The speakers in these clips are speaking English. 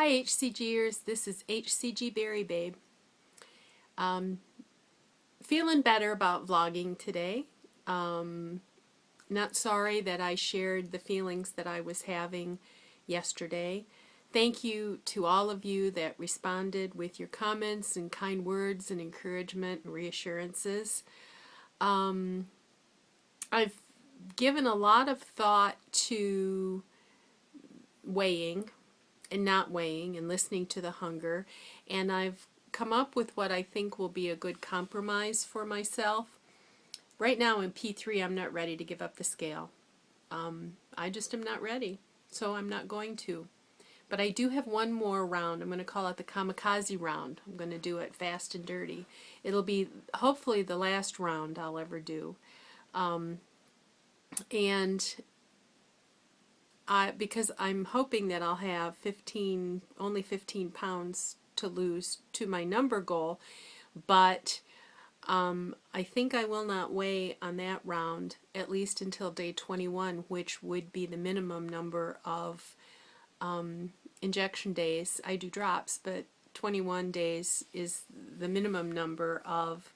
Hi HCGers, this is HCG Berry Babe. Feeling better about vlogging today. Not sorry that I shared the feelings that I was having yesterday. Thank you to all of you that responded with your comments and kind words and encouragement and reassurances. I've given a lot of thought to weighing and not weighing and listening to the hunger, and I've come up with what I think will be a good compromise for myself. Right now in P3 I'm not ready to give up the scale. I just am not ready, so I'm not going to. But I do have one more round. I'm going to call it the kamikaze round. I'm going to do it fast and dirty. It'll be hopefully the last round I'll ever do. And because I'm hoping that I'll have only 15 pounds to lose to my number goal, but I think I will not weigh on that round at least until day 21, which would be the minimum number of injection days. I do drops, but 21 days is the minimum number of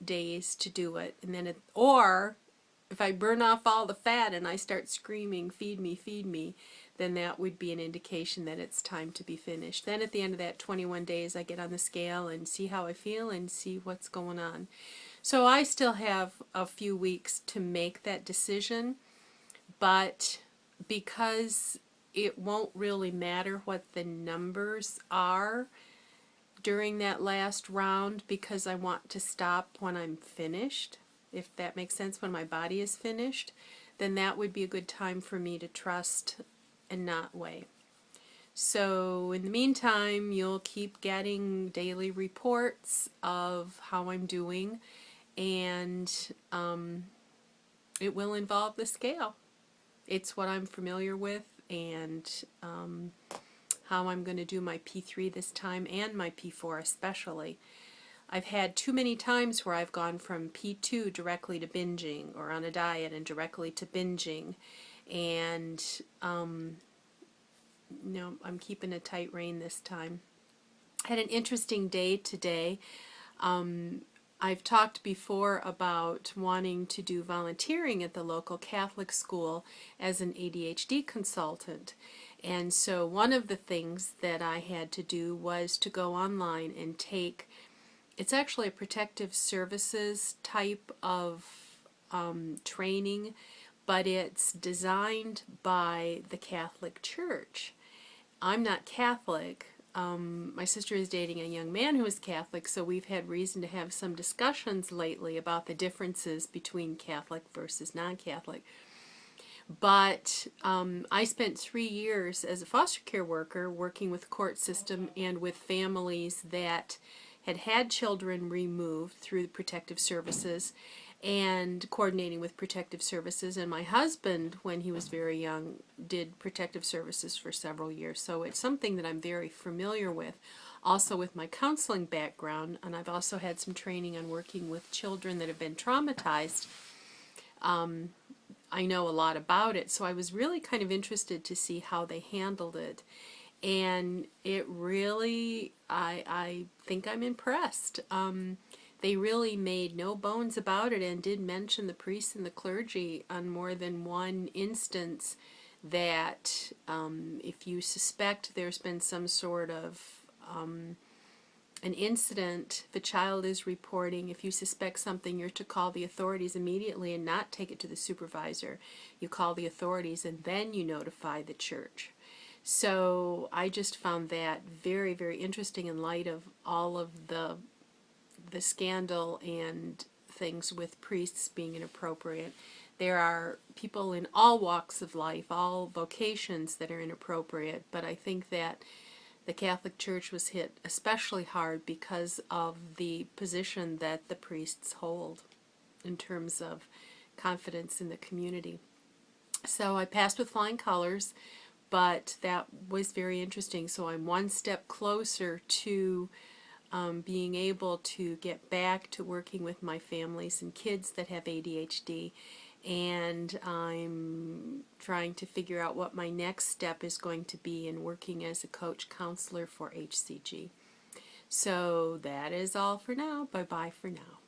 days to do it. And then or if I burn off all the fat and I start screaming, feed me, then that would be an indication that it's time to be finished. Then at the end of that 21 days, I get on the scale and see how I feel and see what's going on. So I still have a few weeks to make that decision, but because it won't really matter what the numbers are during that last round, because I want to stop when I'm finished, if that makes sense, when my body is finished, then that would be a good time for me to trust and not weigh. So in the meantime, you'll keep getting daily reports of how I'm doing, and it will involve the scale. It's what I'm familiar with, and how I'm going to do my P3 this time, and my P4 especially. I've had too many times where I've gone from P2 directly to binging, or on a diet and directly to binging, and no, I'm keeping a tight rein this time. I had an interesting day today. I've talked before about wanting to do volunteering at the local Catholic school as an ADHD consultant. And so one of the things that I had to do was to go online and take, it's actually a protective services type of training, but it's designed by the Catholic Church. I'm not Catholic. My sister is dating a young man who is Catholic, so we've had reason to have some discussions lately about the differences between Catholic versus non-Catholic. But I spent 3 years as a foster care worker working with the court system and with families that had had children removed through the protective services, and coordinating with protective services. And my husband, when he was very young, did protective services for several years. So it's something that I'm very familiar with. Also with my counseling background, and I've also had some training on working with children that have been traumatized. I know a lot about it, so I was really kind of interested to see how they handled it. And it really, I think I'm impressed. They really made no bones about it, and did mention the priests and the clergy on more than one instance that if you suspect there's been some sort of an incident, if a child is reporting, if you suspect something, you're to call the authorities immediately and not take it to the supervisor. You call the authorities and then you notify the church. So I just found that very, very interesting in light of all of the scandal and things with priests being inappropriate. There are people in all walks of life, all vocations, that are inappropriate, but I think that the Catholic Church was hit especially hard because of the position that the priests hold in terms of confidence in the community. So I passed with flying colors, but that was very interesting. So I'm one step closer to being able to get back to working with my families and kids that have ADHD, and I'm trying to figure out what my next step is going to be in working as a coach counselor for HCG. So that is all for now. Bye-bye for now.